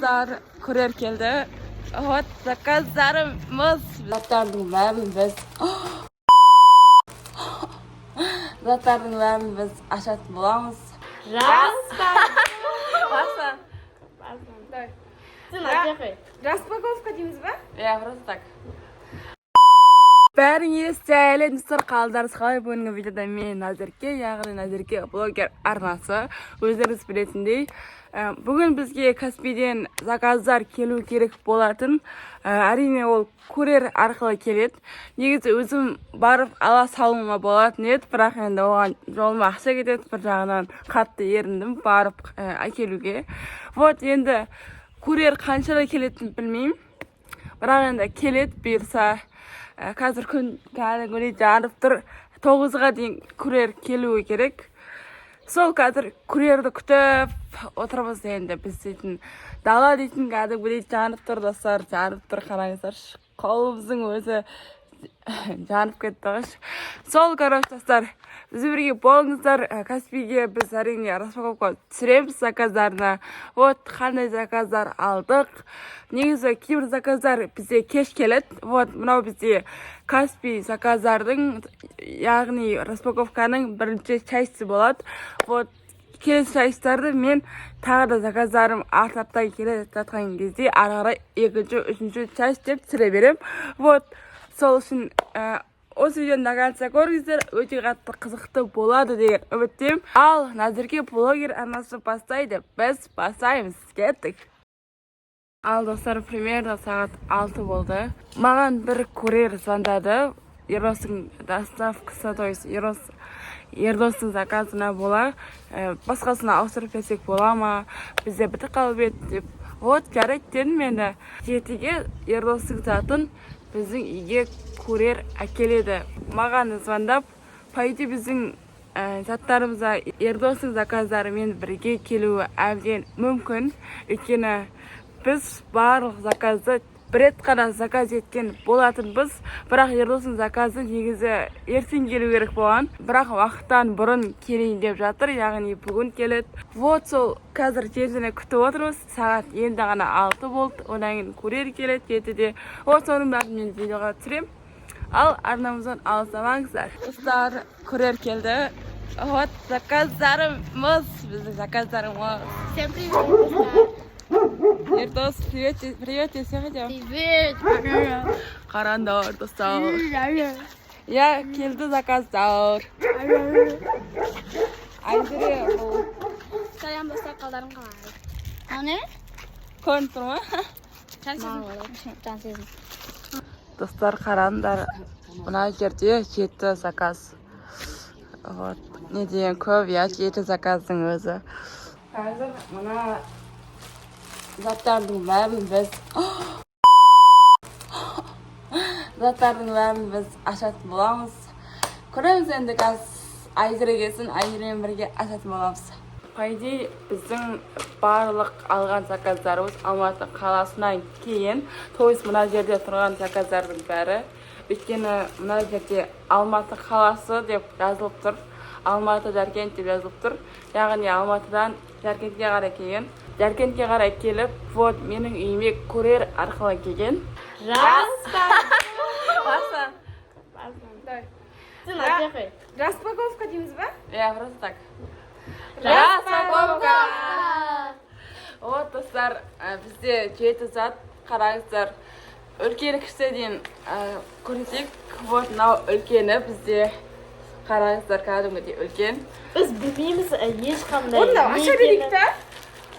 Dostlar, kuryer keldi. Вот zakazlarimiz. Zatlarning barini biz Zatlarning barini biz ashatib bo'lamiz. Распаковка deymizmi? Ya, просто так. Бәріңіз сәлеметсіздер, қалдарыңыз қалай? Бүгінгі видеода мен Назерке, яғни Назерке блогер арнасы. Өздеріңіз білетіндей, бүгін бізге Каспийден заказдар келу керек болатын. Әрине ол курьер арқылы келеді. Негізі өзім барып ала салуыма болатын еді, бірақ енді оған жолыма ақша кетеді. Бір жағынан қатты еріндім барып әкелуге. Вот енді курьер қаншада келетінін білмеймін. Бірақ енді келеді бұйырса. Қазір күн кәдімгідей жанып тұр. 9-ға дейін курьер келуі керек. Сол қазір курьерді күтіп отырмыз. Енді біз дейтін дала дейтін кәдімгідей жанып тұр, достар. Жанып тұр, қараңыздар. Қолымыздың өзі жанып кетті. Сол, короче, достар, біз бірге болыңыздар. Каспийге біз әрине распаковка түсіреміз заказдарына. Вот қандай заказдар алдық. Негізі кейбір заказдар бізде кеш келеді. Вот мынау бізде Каспий заказдардың, яғни распаковканың бірінші часті болады. Вот келесі частьтарды мен тағы да заказдарым артаптан келе жатқан кезде ары-қарай екінші, үшінші часть деп түсіре берем. Вот сол үшін осы видеоны до конца көріңіздер, өте қатты қызықты болады деген үміттемін. Ал Назерке блогер арнасы бастайды, біз бастаймыз. Кеттік. Ал достар, примерно сағат 6 болды. Маған бір курьер звондады. Ердостың доставкасы, то есть Ердостың заказына бола, басқасына ауыстырып берсек бола ма? Бізде бітіп қалып еді деп. Вот жарайды дедім енді. 7-ге Ердостың затын біздің үйге курьер әкеледі. Маған звондап, пайды біздің заттарымызға Ердостың заказдарымен бірге келуі әбден мүмкін. Өйткені біз барлық заказды бір рет қана заказ еткен болатынбыз. Бірақ Ердостың заказы негізі ертең келу керек болған. Бірақ уақыттан бұрын келейін деп жатыр, яғни бүгін келеді. Вот сол қазір жерден күтіп отырмыз. Сағат енді ғана 6 болды. Одан кейін курьер келеді 7-де. Вот соның бәрін мен видеоға түсірем. Ал арнамыздан алыстамаңыздар. Достар, курьер келді. Вот заказдарымыз. Біздің заказдарымыз. Всем привет! Ердос, привет, я всем хотел. Привет! Қарандар, достар. Я келді заказдар. Айдыре бұл. Салям достар, қалдарың қалай? Ане? Көрініп тұр ма? Жан сезім. Достар, қарандар. Мына жерде 7 заказ. Вот. Не деген көп, я 7 заказдың өзі. Қазір мына заттардың бәрін біз ашатын боламыз. Көреміз енді Айдыре келсін, Айдыремен бірге ашатын боламыз. Пайдей біздің барлық алған заказдарымыз Алматы қаласынан кейін. То есть мына жерде тұрған заказдардың бәрі. Өйткені мына жерде Алматы қаласы деп жазылып тұр. Алматы Жаркент деп жазылып тұр. Яғни Алматыдан Жаркентке қарай келген. Жаркентке қарай келіп, вот менің үйіме курьер арқылы келген. Распаковка деймізбі? Я, просто так. Распаковка! Вот, достар, бізде 7 зат, қараңыздар. Үлкені кіші дейін көрсетейік. Вот, мынау үлкені бізде. Қараңыздар, кәдімгідей үлкен. Біз білмейміз ешқандай. Онда аша берейік та?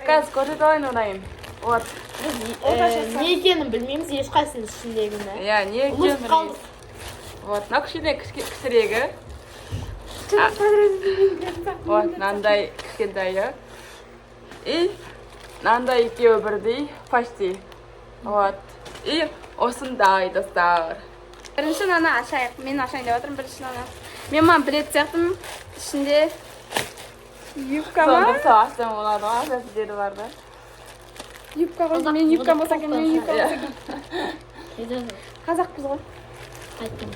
Қазір көрсет алайын оңайын. Вот. Не екенін білмейміз, ешқайсының ішіндегіні. Я, не екенін білмейміз. Вот, мына кішірегі. Вот, мынандай кішкентайы. И мынандай екеуі бірдей, почти. Вот. И осындай, достар. Бірінші наны ашайық. Мен ашайын деп отырмын бірінші наны. Мен маған білет сияқтым. Ішінде юбка ма? Сондық сағаштан болады ма? Сәсіздері бар да. Юбка ғой. Мен юбка болса екен, мен юбка болса екен. Қазақпыз ғой. Айттым.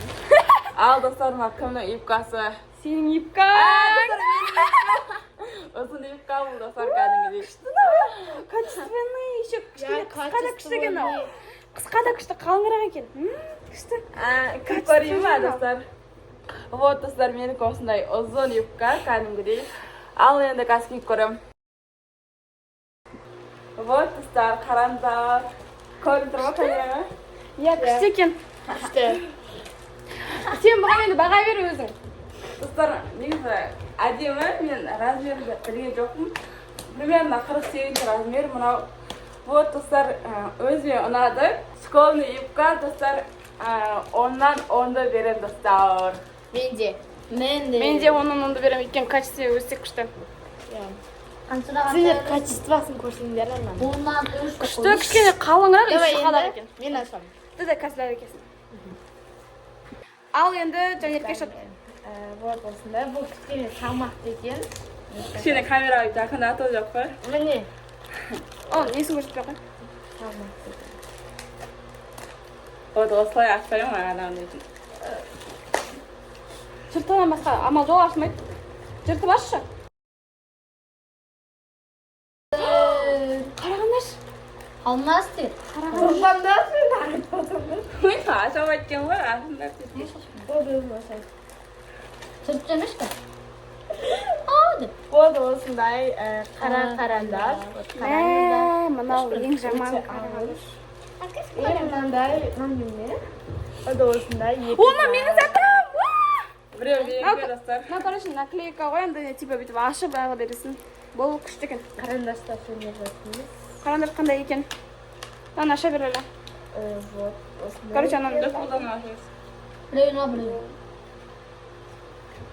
Ал достарыма кімнің юбкасы? Сенің юбка. Uzun yufka bu dostlar kәдімгідей. Качественный, еще қысқа да күшті екен ау. Қысқа да күшті, қалыңырақ екен. Күшті. Көрейін ба достар? Вот достар, менікі осындай uzun yufka кәдімгідей. Ал енді қазір киіп көрем. Вот достар, қараңдар. Көріп тұр ма камераға? Иә, күшті екен. Күшті. Сен бұған енді баға бер өзің. Достар, негізі әдемі, мен размерді білген жоқпын. Примерно 48 размер. Мынау вот достар, өзіме ұнады. Школьный юбка достар, 10-нан 10-ды берем достар. Мен де 10-нан 10-ды берем, екен качество өте күшті. Сендер качествосын көрсеңдер анан. Күшті, кішкене қалыңырақ, шұқалар екен. Мен ашам. Ты кәсілер екесің. Ал енді Жанерке шыт. Вот осындай. Бұл кішкене салмақты екен. Кішкене камераға жақындатып жоқ қой. Міне. Ол несін көрсетпей қой. Салмақты екен. Вот осылай ашпаймын ағанам дейтін. Жыртынан басқа амал жол ашмайды. Жыртып ашшы. Қарағандаршы. Алмастыр. Мен ашап айткен ғой, ашыңдар дейтін. Сұртжанышты. Ады. Вот осындай қара қарандар. Мынау ең жаман қарағандар. Мынандай маңдаймен. Вот осындай. Оны менің затым! Біреу беріңге достар. Мына короче наклейка ғой, енді типа бүйтіп ашып ала бересің. Бұл күшті екен. Қарандаштар сөйлеп жатырмыз. Қараңдар қандай екен. Мынаны аша бер әлі. Вот осындай. Короче, ананы Қолдан ашыңыз. Біреу.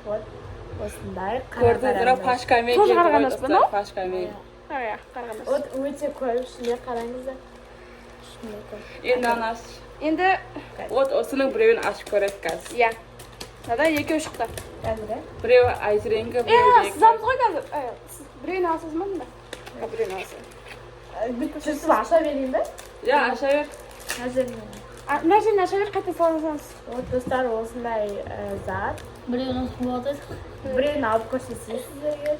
Вот осындай Көрдіңіздер, пашкамен Тоже келді ғой қарағандар достар, мынау? пашкамен. Ая, қарағандар. Вот өте көп ішіне қараңыздар. Енді аны аш. Енді, Вот осының біреуін ашып көреді қазір. иә. Мынада екеу шықты. Қазір. Біреу айжренгі, біреу Сызамыз ғой қазір. Сіз біреуін аласыз ма мында? Біреуін аласыз. Жүзіп аша берейін бе? Я, аша бер. Қазір. Мына жерін аша бер, қайта салыңыз. Вот достар осындай зат. Біреуін болады. Біреуін алып көрсетейін сіздерге.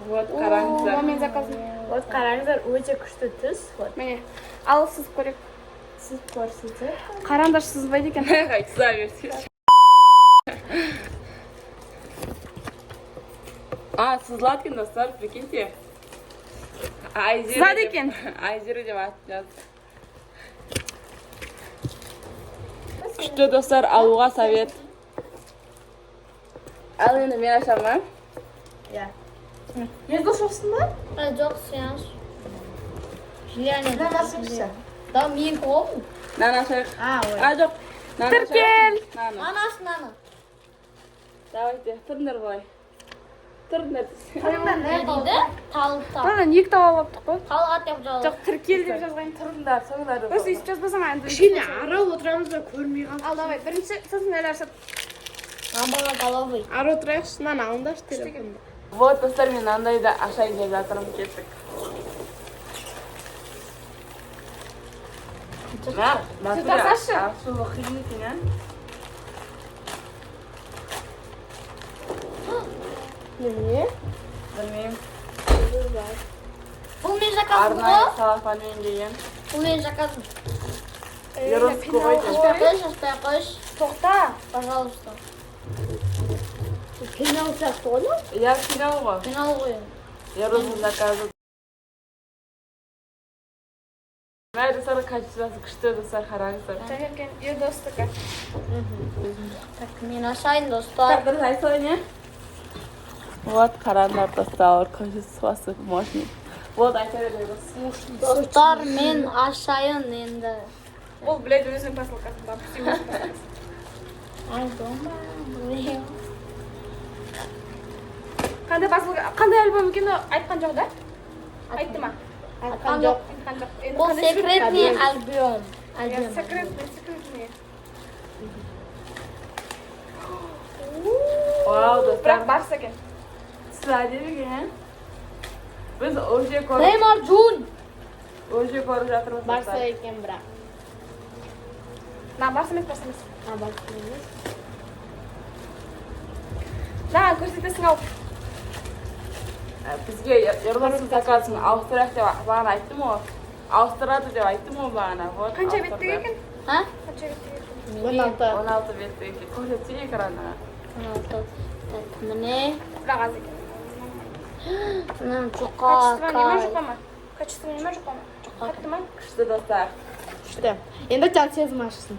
Вот, қараңыздар. Мен заказым. Вот қараңыздар, өте күшті түс. Вот Міне, ал сыз көрек. сіз көрсетіп. Қараңдар сызбайды екен. Қайтса берсеңіз. Сызылады екен достар, прикиньте. Сызады екен. Айзері деп атып Күшті достар, алуға совет. Ал енді мен ашам ма? Иә. Езді шоқсын ба? Жоқ, сен аш. Жиляне. Нан ашыңызшы. Да, мен қолым. Нан ашайық. Ой. Жоқ. Тіркел. Наны. Ана аш, наны. Давайте, тұрыңдар былай. Тұрыңдар. Тұрыңдар Не дейді? Тал. Мынаны екі тауып алыптық қой. Талғат деп жазып. Жоқ, тіркел деп жазғайын. Тұрыңдар, тұрыңдар. Осы өйстіп жазбасам енді. Кішкене ара отырамыз да көрмей қалып. Ал давай, бірінші сосын әлі ашып. Мамаға головый. Ара отырайықшы, нан алыңдаршы телефонды. Вот, достар, мен андайды ашайын деп жатырмын, кеттік. Tasашы. Ашуы қиын екен, а? Неме? Білмеймін. Бұл мен заказым Арнайы ғой. салафанмен деген. Бұл мен заказым. Ероски ғой деймін. Ашпай қойш. Тоқта. Пожалуйста. Пенал сияқты ғой ма? Я финал ғой. Финал ғой. Ерозын заказы. Мә достар, качествосы күшті достар, қараңыздар. Жанеркен, ердостікі. Так, мен ашайын достар. Дұрыс айтсай не? Вот, қараңдар достар, качествосы мощный. Вот, айта береді. Достар, мен ашайын енді. Ол, блядь, өзінің посылкасын барып. Ай, дома. Блин. Қандай посылка, қандай альбом екені айтқан жоқ да? Айтты ма? Айтқан жоқ. Айтқан жоқ. Енді Бұл қандай секретный альбом. Я секретный. Вау, достар. Бірақ барса екен. Сіз әдемі екен, біз уже Неймар Джун. көріп жатырмыз. Барса екен бірақ. На, барса емес, барса емес. Барса емес. На, көрсетесің алып. Bizga Yevropa zakazini Avstriya deb bana aytdim-ku. Avstriyada deb aytdim-ku bana. Qancha bitta ekan? Ha? Qancha bitta ekan? 16 bitta ekan. Ko'rsatchi ekranda. 16. Mana Qog'oz ekan. mana Качество nima cho'qqa. juqaman? Качество nima juqaman? Qattiqmi? Qishda do'stlar. Tushdi. Endi jon sezmashsin.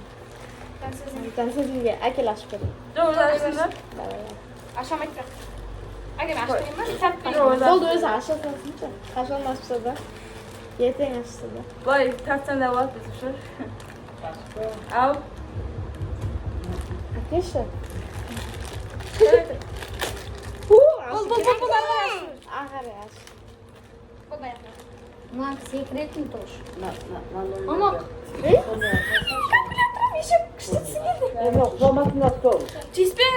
Jon sezimga akilashib keling. Jo'rashinglar. Asham aytdi. Agar ashlayman, katta. Bo'ldi o'zi ashalasinchi. Ashlamashsa-da. Yeting ashsa-da. Voy, tatsanda vaqt shu. Au. Akisha. Bo'ldi. Ag'ari ash. Mana sekretni to'sh. Чиспен.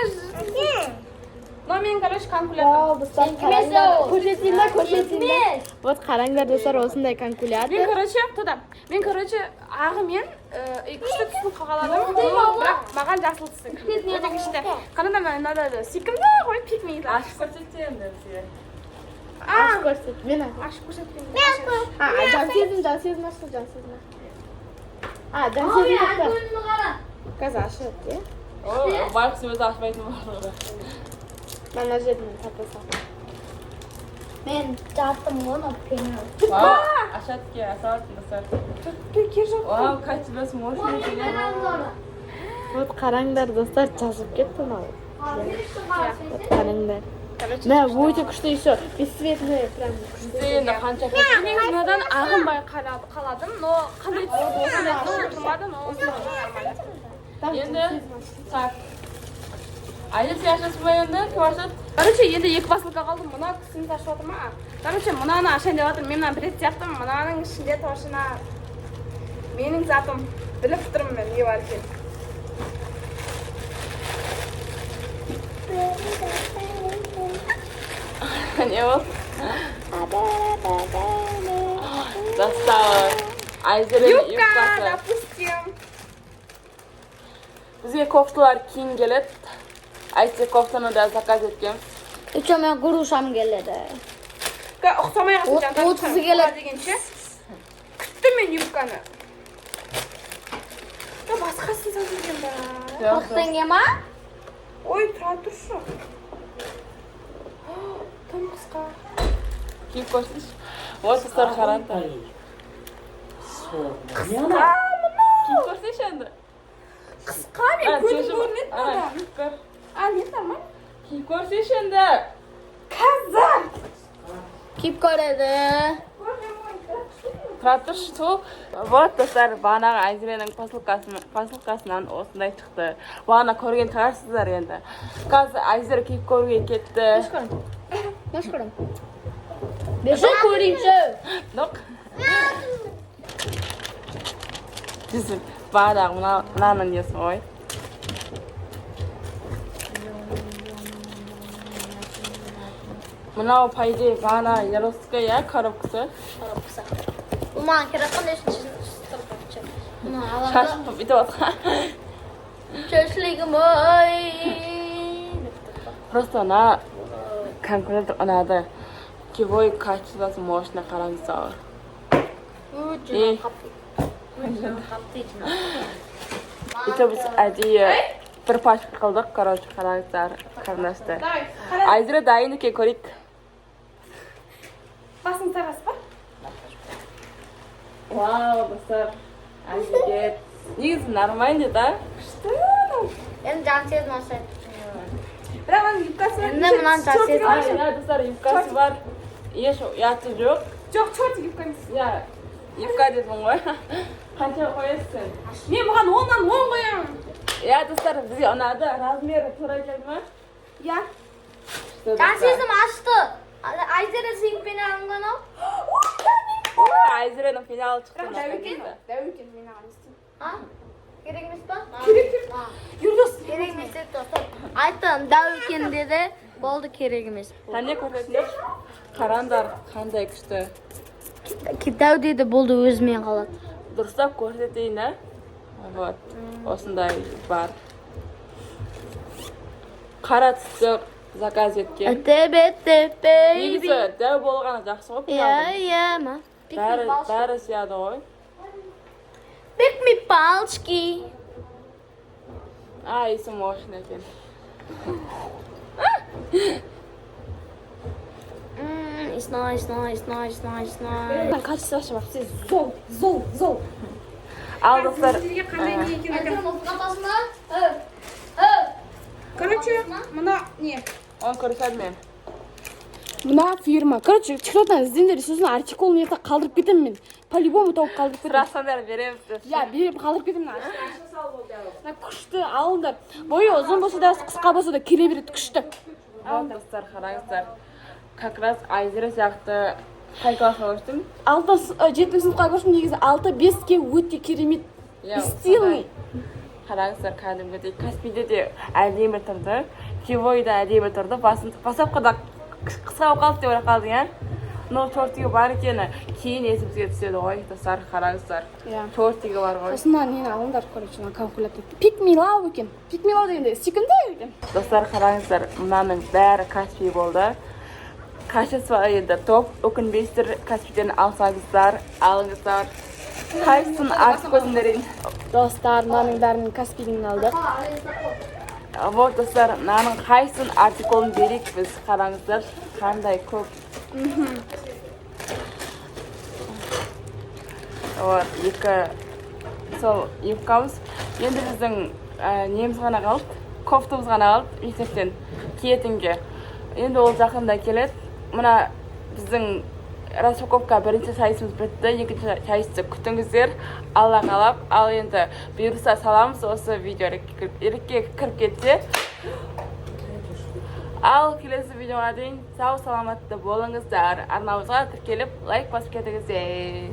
Но men короче kalkulyator. Do'stlar qaranglar. Ko'rsatinglar. Вот qaranglar do'stlar, o'sinday kalkulyator. Men короче to'dam. Men короче ag'i men ikkita tusni qog'aladim. Biroq mаған жасыл түсті. O'ta ishda. Qanday men nadada sikimda qo'yib ketmaydi. Ashib ko'rsatchi endi sizga. Ash ko'rsat. Meni. Ashib ko'rsatgan. Ha, jon sezmashsin. Ha, jon sezmashsin. Kazashib. O, Mark's o'zi ashmaydi. Mana jetni tapasam. Men jartim ona penal. Wow, ashadki, asatni. Kirjok. Wow, kaçmas moshina. Вот qaranglar do'stlar, chazib ketdi mana. Qaranglar. Na, bo'yda kuchli еще. Бесцветный прям. Endi qancha Men nimadan ag'inmay qaladim. No, qanday turmadi, no. endi tak. Ayni yashashmay endi ko'rsat. Короче, endi екі басылка қалдым. Мына кісіні ташып отырмын. Короче, мынаны ашайын деп жатырмын. Мен мынаны білет сияқтым. Мынаның ішінде тошына менің затым. Біліп тұрмын мен не бар екенін. Ne oldu? Dostlar. Ayzer'in Юбка, yufkası. допустим. Bizga koftalar kiyim keladi. Aytsa koftani da zakaz etganmiz. Uchaman gurusham keladi. Ұқсамай қалсын. Отызы келеді. Дегенше. Күттім мен юбканы. Басқасын сатып жүрген ба. 40 tenge ma? Ой, тұра тұршы. Тым қысқа. Kiyip ko'rsiz. Вот dostlar qaranta. Қысқа мұна. Kiyip ko'rsiz endi. Қысқа мен көзім көрінеді бұдан. Не нормально? Kiyip ko'rsiz endi. Қазір. Kiyib ko'radi. Tratur şu. Вот dostlar bana Ayzer'in posilkasidan osonday chiqdi. Bana ko'rgan chiqarsizlar endi. Hozir Ayzer kiyib ko'rgan ketdi. Bosh ko'ring. Beshin ko'ringchi. Doq. Dizim bana bunlarni diyorsun oy. Mına paydı bana yaroskaya korobkasi. Uman kerak qanday chiqtirmoqchi. Mana avvalda Şaşıp bityapti. cho'shligim oy. Просто она kalkulator anada kivoy kachlas moshina qarangsa. Bitta biz adiya bir pashka qildik, короче, qaranglar, qarnashda. Ayzira dayiniki ko'rik. Басың тарас па? Вау, dostlar. Ayzira. Негізі нормально, да? Endi jon sezmasa. Бірақ оның юбкасы бар. Endi bilan jon sezmasa. Ya dostlar, yufkasi var. Еш yatı жоқ. Жоқ, чорт юбка емес. Ya, yufka dedim ғой. Qancha qo'yasың? Мен бұған 10-нан 10 қоямын. Ya dostlar, bizga unadı. Razmeri to'g'ri keldimi? Я. Jon sezim ochdi. Ayzera sen penalingdan ol. Ayzira'nın final çıktı. Дәуекен мен ағам істеймін. Ha? Kerak emas pa? Керек. Ha. Юрдос. Kerak emas deb to'xtab. Aytdim, dav ekan dedi. Bo'ldi, kerak emas. Sen ne ko'rsatding? Qaranglar, qanday kuchli. Dav dedi, bo'ldi, o'zimga qoladi. Durustlab ko'rsatayın ha. Вот. Osonday var. Qara tusiq заказ еткен. Бетте, Негізі дәу болғаны жақсы ғой. иә, ма. Бәрі сияды ғой. Pick me палочки. Есім мощный екен. It's nice. Качество вообще вообще зол. Ал достар, Короче, мына не. оны көрсетемін мен. Мына фирма. Короче, тиктоктан іздеңдер, сосын артикулын ерте қалдырып кетемін мен. По-любому тауып қалдырып кетемін. Сұрасаңдар береміз деп. Я, беріп қалдырып кетемін. Мына күшті алыңдар. Бойы ұзын болса да, қысқа болса да келе береді күшті. Вот достар, қараңыздар. Как раз Айзера сияқты қай классқа көштім? 7 сыныпқа көршім негізі 6-5-ке өте керемет. Стильный. Қараңыздар, кәдімгідей Каспийде де әдемі тұрды. Кивойда әдемі тұрды. Бастапқыда қысқа болып қалды деп ойлап қалдың, ә? Но тортиге бар екені кейін есімізге түседі ғой. Достар, қараңыздар. Тортиге бар ғой. Осында нені алыңдар, короче, калькулятор. Pick me love екен. Pick me love дегенде секунда екен. Достар, қараңыздар, мынаның бәрі Каспий болды. Качество енді топ, өкінбейсіздер, Каспийден алсаңыздар, алыңыздар. Қайсысын артық көзімдерін. Достар, мынаның бәрін Каспийден алды. Вот достар, мынаның қайсысын артикулын берейік біз, қараңыздар, қандай көп. Вот, сол екеуміз. Енді біздің неміз ғана қалды, кофтамыз ғана қалды, мектептен киетінге. Енді ол жақында келеді. Мына біздің распаковка бірінші сайысымыз бітті, екінші сайысты күтіңіздер. Алла қалап, ал енді бұйырса саламыз осы видеоға кіріп кетсе. Ал келесі видеоға дейін сау саламатты болыңыздар. Арнамызға тіркеліп лайк басып кетіңіздер.